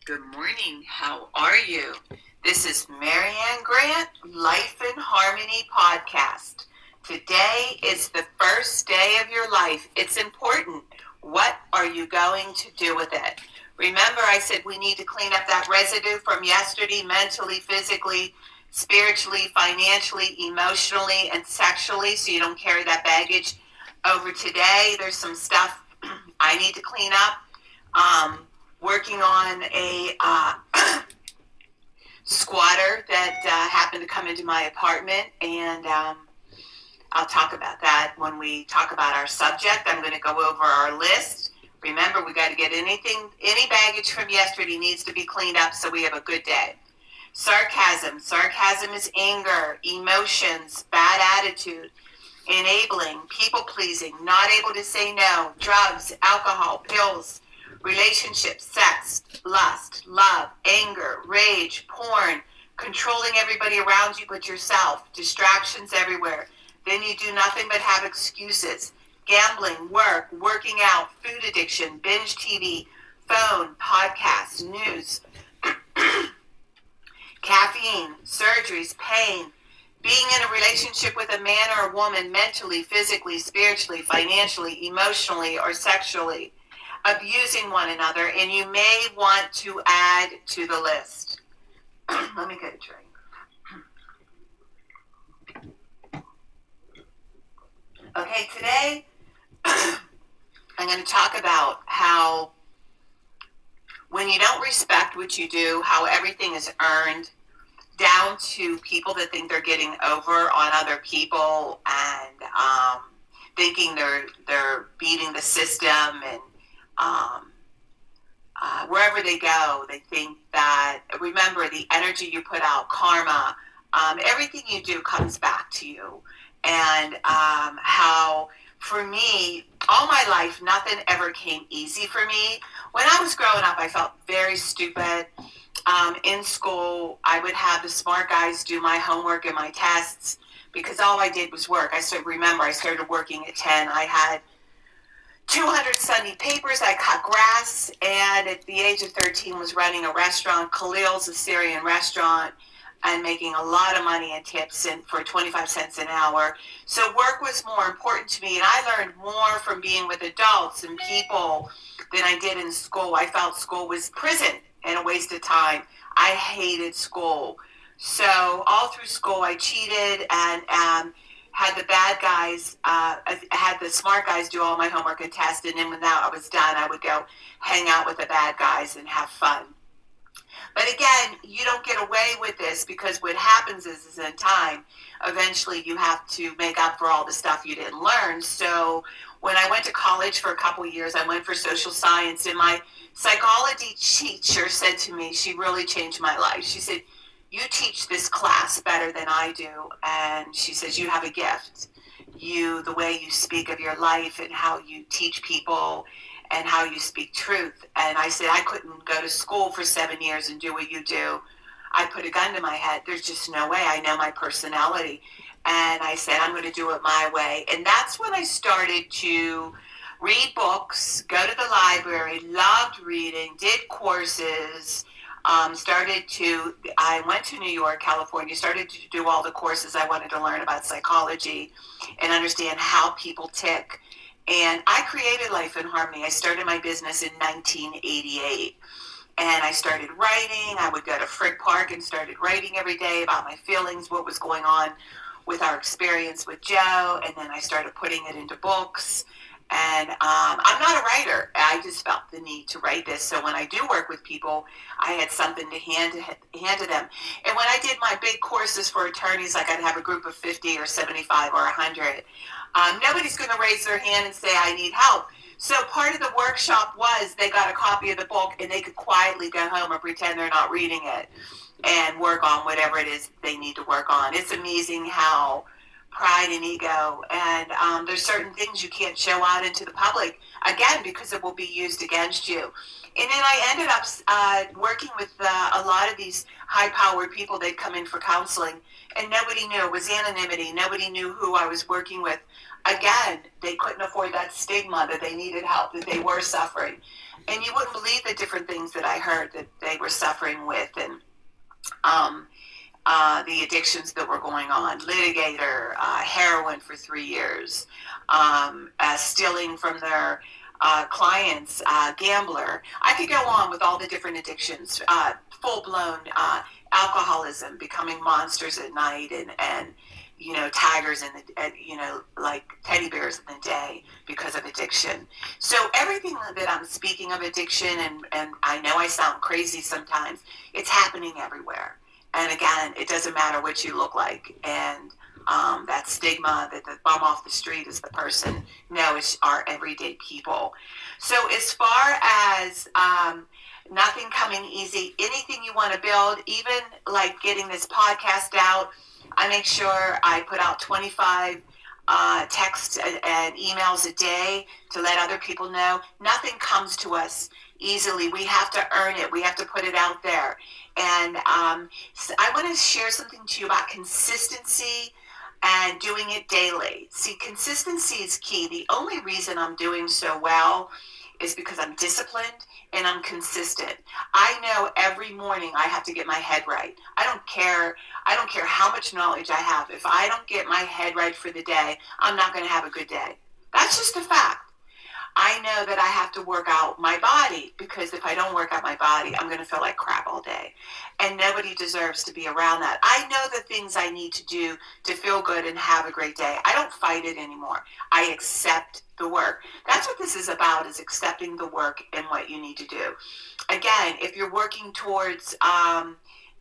Good morning. How are you? This is Marianne Grant, Life in Harmony podcast. Today is the first day of your life. It's important. What are you going to do with it? Remember, I said we need to clean up that residue from yesterday, mentally, physically, spiritually, financially, emotionally, and sexually, so you don't carry that baggage over today. There's some stuff I need to clean up. Working on a squatter that happened to come into my apartment, and I'll talk about that when we talk about our subject. I'm going to go over our list. Remember, we got to get any baggage from yesterday needs to be cleaned up so we have a good day. Sarcasm. Sarcasm is anger, emotions, bad attitude, enabling, people pleasing, not able to say no, drugs, alcohol, pills, relationships, sex, lust, love, anger, rage, porn, controlling everybody around you but yourself, distractions everywhere. Then you do nothing but have excuses. Gambling, work, working out, food addiction, binge TV, phone, podcasts, news, caffeine, surgeries, pain, being in a relationship with a man or a woman mentally, physically, spiritually, financially, emotionally, or sexually, abusing one another, and you may want to add to the list. Let me get a drink. Okay, today I'm going to talk about how when you don't respect what you do, how everything is earned, down to people that think they're getting over on other people and thinking they're beating the system, and wherever they go, they think that, remember, the energy you put out, karma, everything you do comes back to you. And how, for me, all my life, nothing ever came easy for me. When I was growing up, I felt very stupid. In school, I would have the smart guys do my homework and my tests because all I did was work. I started working at 10. I had 200 Sunday papers. I cut grass, and at the age of 13 was running a restaurant, Khalil's, a Syrian restaurant, and making a lot of money in tips and for 25 cents an hour. So work was more important to me, and I learned more from being with adults and people than I did in school. I felt school was prison and a waste of time. I hated school. So all through school, I cheated and had the bad guys, had the smart guys do all my homework and tests, and then when that I was done, I would go hang out with the bad guys and have fun. But again, you don't get away with this because what happens is in time, eventually you have to make up for all the stuff you didn't learn. So when I went to college for a couple of years, I went for social science, and my psychology teacher said to me, she really changed my life. She said, "You teach this class better than I do." And she says, "You have a gift. The way you speak of your life and how you teach people and how you speak truth." And I said, "I couldn't go to school for 7 years and do what you do." I put a gun to my head. There's just no way. I know my personality. And I said, "I'm going to do it my way." And that's when I started to read books, go to the library, loved reading, did courses, I went to New York, California, started to do all the courses I wanted to learn about psychology and understand how people tick. And I created Life in Harmony. I started my business in 1988. And I started writing. I would go to Frick Park and started writing every day about my feelings, what was going on with our experience with Joe. And then I started putting it into books. And I'm not a writer. I just felt the need to write this. So when I do work with people, I had something to hand to them. And when I did my big courses for attorneys, like I'd have a group of 50 or 75 or 100, nobody's going to raise their hand and say, "I need help." So part of the workshop was they got a copy of the book and they could quietly go home and pretend they're not reading it and work on whatever it is they need to work on. It's amazing how pride and ego, and there's certain things you can't show out into the public, again, because it will be used against you. And then I ended up working with a lot of these high-powered people. They'd come in for counseling, and nobody knew. It was anonymity. Nobody knew who I was working with. Again, they couldn't afford that stigma that they needed help, that they were suffering. And you wouldn't believe the different things that I heard that they were suffering with, and um, the addictions that were going on. Litigator, heroin for 3 years, stealing from their clients, gambler. I could go on with all the different addictions, full-blown alcoholism, becoming monsters at night, and tigers in the, like teddy bears in the day because of addiction. So everything that I'm speaking of addiction, and I know I sound crazy sometimes, it's happening everywhere. And again, it doesn't matter what you look like. And that stigma that the bum off the street is the person. No, it's our everyday people. So as far as nothing coming easy, anything you want to build, even like getting this podcast out, I make sure I put out 25 texts and emails a day to let other people know. Nothing comes to us easily. We have to earn it. We have to put it out there. And so I want to share something to you about consistency and doing it daily. See, consistency is key. The only reason I'm doing so well is because I'm disciplined and I'm consistent. I know every morning I have to get my head right. I don't care how much knowledge I have. If I don't get my head right for the day, I'm not going to have a good day. That's just a fact. I know that I have to work out my body, because if I don't work out my body, I'm going to feel like crap all day. And nobody deserves to be around that. I know the things I need to do to feel good and have a great day. I don't fight it anymore. I accept the work. That's what this is about, is accepting the work and what you need to do. Again, if you're working towards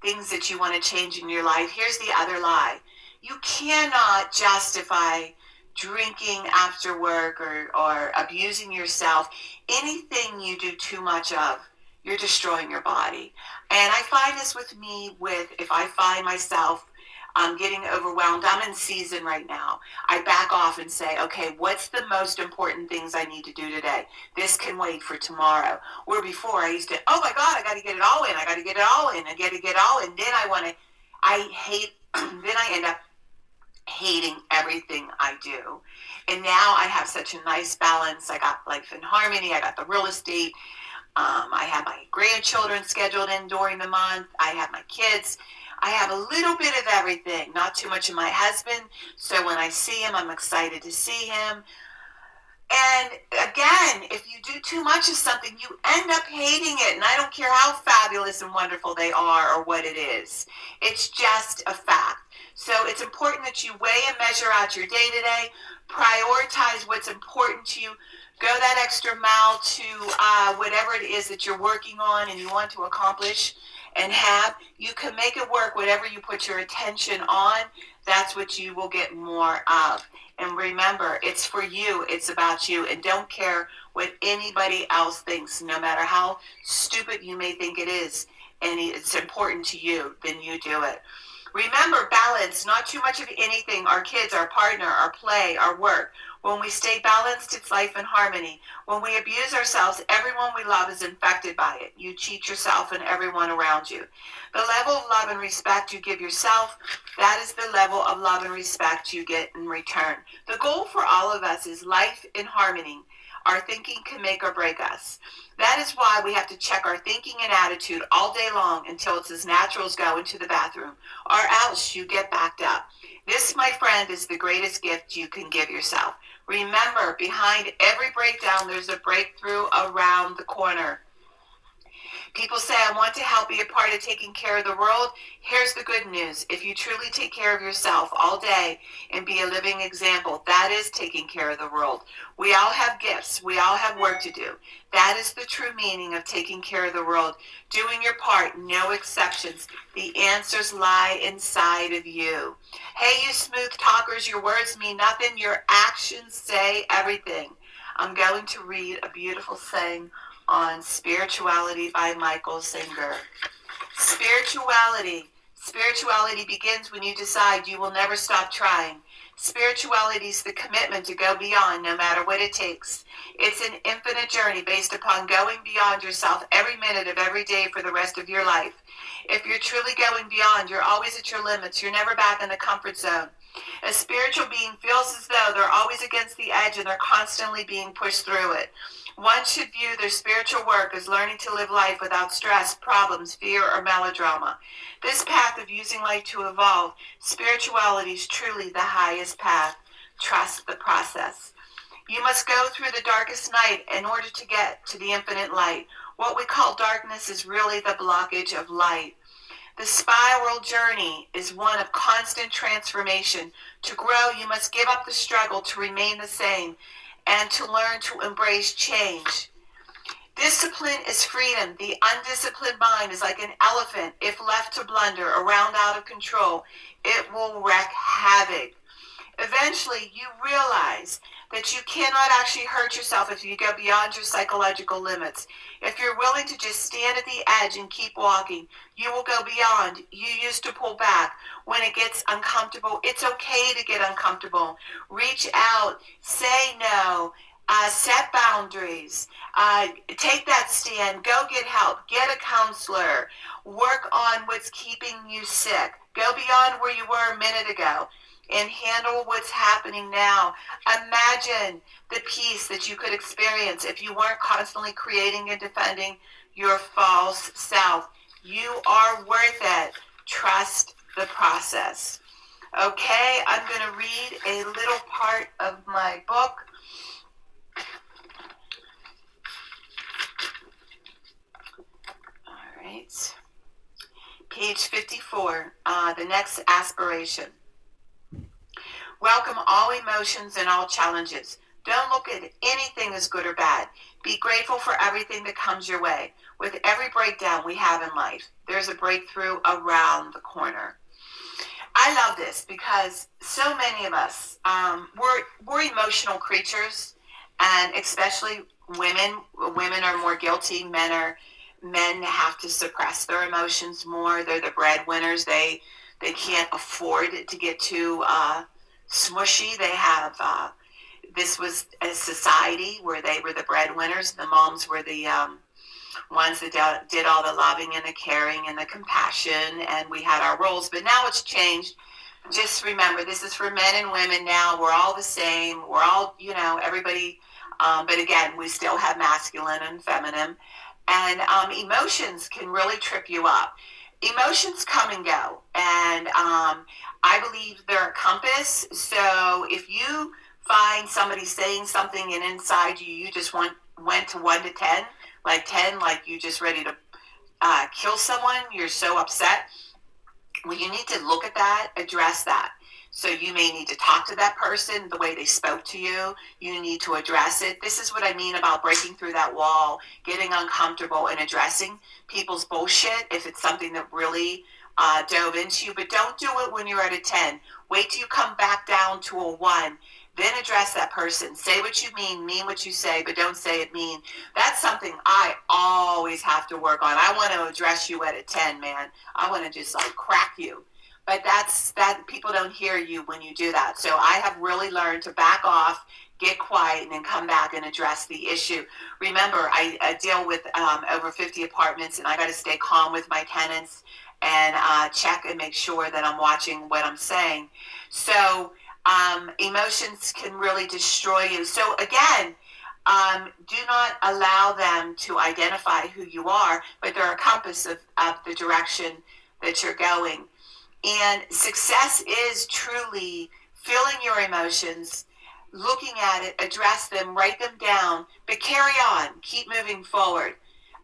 things that you want to change in your life, here's the other lie. You cannot justify drinking after work or abusing yourself. Anything you do too much of, you're destroying your body. And I find this with me if I find myself getting overwhelmed, I'm in season right now, I back off and say, okay, what's the most important things I need to do today? This can wait for tomorrow. Where before I used to, oh my God, I got to get it all in. I got to get it all in. I got to get it all in. Then then I end up hating everything I do. And now I have such a nice balance. I got Life in Harmony. I got the real estate. I have my grandchildren scheduled in during the month. I have my kids. I have a little bit of everything, not too much of my husband. So when I see him, I'm excited to see him. And again, if you do too much of something, you end up hating it. And I don't care how fabulous and wonderful they are or what it is. It's just a fact. So it's important that you weigh and measure out your day-to-day, prioritize what's important to you, go that extra mile to whatever it is that you're working on and you want to accomplish and have. You can make it work. Whatever you put your attention on, that's what you will get more of. And remember, it's for you. It's about you. And don't care what anybody else thinks, no matter how stupid you may think it is. And it's important to you, then you do it. Remember, balance, not too much of anything, our kids, our partner, our play, our work. When we stay balanced, it's life in harmony. When we abuse ourselves, everyone we love is infected by it. You cheat yourself and everyone around you. The level of love and respect you give yourself, that is the level of love and respect you get in return. The goal for all of us is life in harmony. Our thinking can make or break us. That is why we have to check our thinking and attitude all day long until it's as natural as going to the bathroom, or else you get backed up. This, my friend, is the greatest gift you can give yourself. Remember, behind every breakdown, there's a breakthrough around the corner. People say, I want to help be a part of taking care of the world. Here's the good news. If you truly take care of yourself all day and be a living example, that is taking care of the world. We all have gifts. We all have work to do. That is the true meaning of taking care of the world. Doing your part, no exceptions. The answers lie inside of you. Hey, you smooth talkers, your words mean nothing. Your actions say everything. I'm going to read a beautiful saying on Spirituality by Michael Singer. Spirituality begins when you decide you will never stop trying. Spirituality is the commitment to go beyond no matter what it takes. It's an infinite journey based upon going beyond yourself every minute of every day for the rest of your life. If you're truly going beyond, you're always at your limits. You're never back in the comfort zone. A spiritual being feels as though they're always against the edge and they're constantly being pushed through it. One should view their spiritual work as learning to live life without stress, problems, fear, or melodrama. This path of using life to evolve, spirituality is truly the highest path. Trust the process. You must go through the darkest night in order to get to the infinite light. What we call darkness is really the blockage of light. The spiral journey is one of constant transformation. To grow, you must give up the struggle to remain the same and to learn to embrace change. Discipline is freedom. The undisciplined mind is like an elephant. If left to blunder around out of control, it will wreak havoc. Eventually, you realize that you cannot actually hurt yourself if you go beyond your psychological limits. If you're willing to just stand at the edge and keep walking, you will go beyond. You used to pull back when it gets uncomfortable. It's okay to get uncomfortable. Reach out, say no, set boundaries, take that stand, go get help, get a counselor, work on what's keeping you sick, go beyond where you were a minute ago, and handle what's happening now. Imagine the peace that you could experience if you weren't constantly creating and defending your false self. You are worth it. Trust the process. Okay, I'm going to read a little part of my book. All right. Page 54, the next aspiration. Welcome all emotions and all challenges. Don't look at anything as good or bad. Be grateful for everything that comes your way. With every breakdown we have in life, there's a breakthrough around the corner. I love this because so many of us, we're emotional creatures, and especially women. Women are more guilty. Men have to suppress their emotions more. They're the breadwinners. They can't afford to get too smushy. They have this was a society where they were the breadwinners. The moms were the ones that did all the loving and the caring and the compassion, and we had our roles. But now it's changed. Just remember, this is for men and women now. We're all the same. We're all, everybody. But again, we still have masculine and feminine. And emotions can really trip you up. Emotions come and go. And I believe they're a compass. So if you find somebody saying something and inside you just went to 1 to 10, like 10, like you just ready to kill someone, you're so upset. Well, you need to look at that, address that. So you may need to talk to that person the way they spoke to you. You need to address it. This is what I mean about breaking through that wall, getting uncomfortable and addressing people's bullshit if it's something that really dove into you. But don't do it when you're at a 10. Wait till you come back down to a 1. Then address that person. Say what you mean what you say, but don't say it mean. That's something I always have to work on. I want to address you at a 10, man. I want to just crack you. But that people don't hear you when you do that. So I have really learned to back off, get quiet, and then come back and address the issue. Remember, I deal with over 50 apartments, and I got to stay calm with my tenants and check and make sure that I'm watching what I'm saying. So emotions can really destroy you. So again, do not allow them to identify who you are, but they're a compass of the direction that you're going. And success is truly feeling your emotions, looking at it, address them, write them down, but carry on, keep moving forward.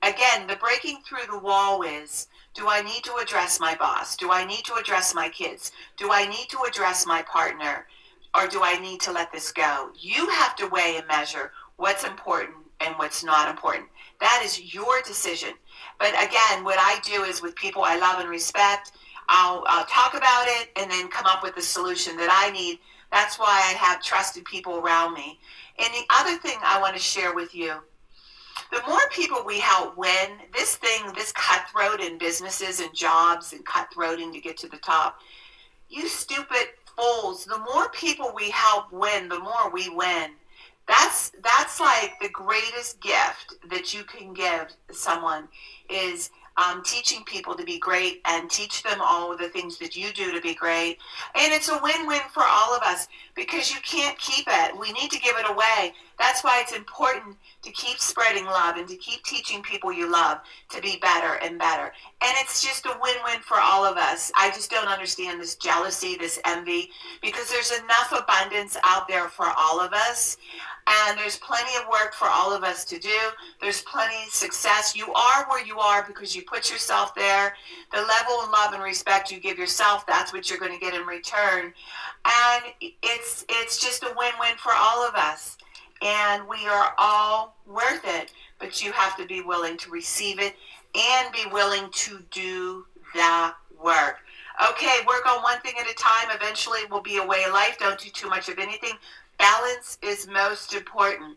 Again, the breaking through the wall is, do I need to address my boss? Do I need to address my kids? Do I need to address my partner? Or do I need to let this go? You have to weigh and measure what's important and what's not important. That is your decision. But again, what I do is with people I love and respect, I'll talk about it and then come up with the solution that I need. That's why I have trusted people around me. And the other thing I want to share with you, the more people we help win, this cutthroat in businesses and jobs and cutthroating to get to the top, you stupid fools, the more people we help win, the more we win. That's like the greatest gift that you can give someone is teaching people to be great and teach them all of the things that you do to be great. And it's a win-win for all of us because you can't keep it. We need to give it away. That's why it's important to keep spreading love and to keep teaching people you love to be better and better. And it's just a win-win for all of us. I just don't understand this jealousy, this envy, because there's enough abundance out there for all of us. And there's plenty of work for all of us to do. There's plenty of success. You are where you are because you put yourself there. The level of love and respect you give yourself, that's what you're going to get in return. And it's just a win-win for all of us. And we are all worth it. But you have to be willing to receive it and be willing to do the work. Okay, work on one thing at a time. Eventually it will be a way of life. Don't do too much of anything. Balance is most important.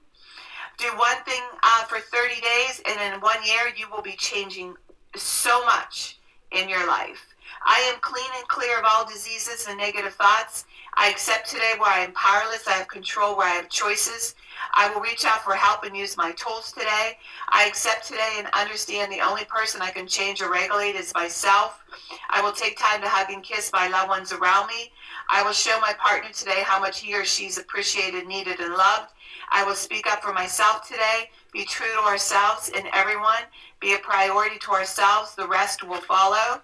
Do one thing for 30 days, and in 1 year, you will be changing so much in your life. I am clean and clear of all diseases and negative thoughts. I accept today where I am powerless. I have control where I have choices. I will reach out for help and use my tools today. I accept today and understand the only person I can change or regulate is myself. I will take time to hug and kiss my loved ones around me. I will show my partner today how much he or she's appreciated, needed, and loved. I will speak up for myself today. Be true to ourselves and everyone. Be a priority to ourselves. The rest will follow.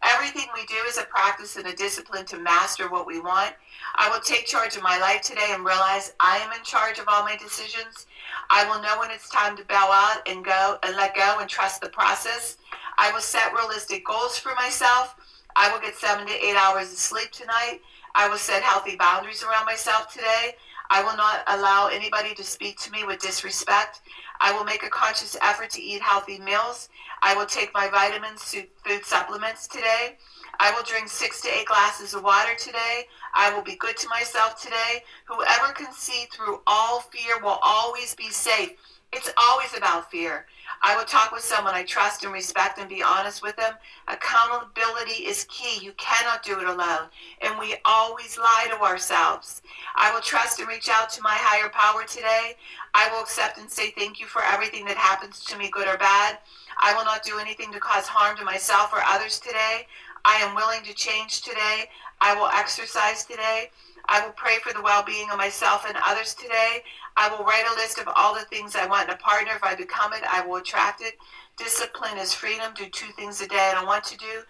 Everything we do is a practice and a discipline to master what we want. I will take charge of my life today and realize I am in charge of all my decisions. I will know when it's time to bow out and go and let go and trust the process. I will set realistic goals for myself. I will get 7 to 8 hours of sleep tonight. I will set healthy boundaries around myself today. I will not allow anybody to speak to me with disrespect. I will make a conscious effort to eat healthy meals. I will take my vitamins, food supplements today. I will drink 6 to 8 glasses of water today. I will be good to myself today. Whoever can see through all fear will always be safe. It's always about fear. I will talk with someone I trust and respect and be honest with them. Accountability is key. You cannot do it alone. And we always lie to ourselves. I will trust and reach out to my higher power today. I will accept and say thank you for everything that happens to me, good or bad. I will not do anything to cause harm to myself or others today. I am willing to change today. I will exercise today. I will pray for the well-being of myself and others today. I will write a list of all the things I want in a partner. If I become it, I will attract it. Discipline is freedom. Do 2 things a day I don't want to do.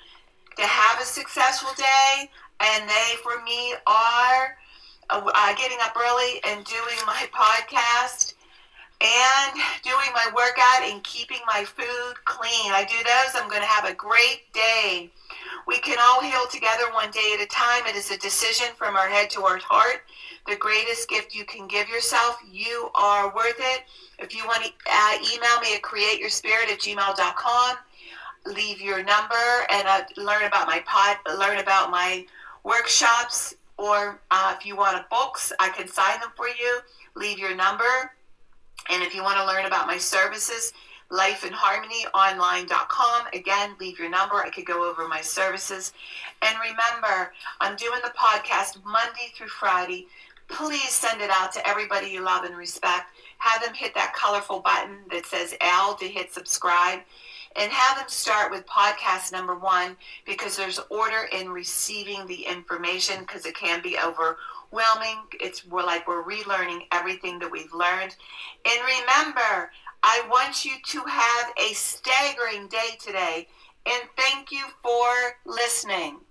To have a successful day, and they, for me, are getting up early and doing my podcast and doing my workout and keeping my food clean. I do those, I'm going to have a great day. We can all heal together one day at a time. It is a decision from our head to our heart. The greatest gift you can give yourself. You are worth it. If you want to email me at createyourspirit@gmail.com, leave your number and learn about my workshops, or if you want books, I can sign them for you. Leave your number. And if you want to learn about my services, lifeinharmonyonline.com. Again, leave your number. I could go over my services. And remember, I'm doing the podcast Monday through Friday. Please send it out to everybody you love and respect. Have them hit that colorful button that says L to hit subscribe. And have them start with podcast number 1, because there's order in receiving the information, because it can be overwhelming. We're relearning everything that we've learned. And remember, I want you to have a staggering day today. And thank you for listening.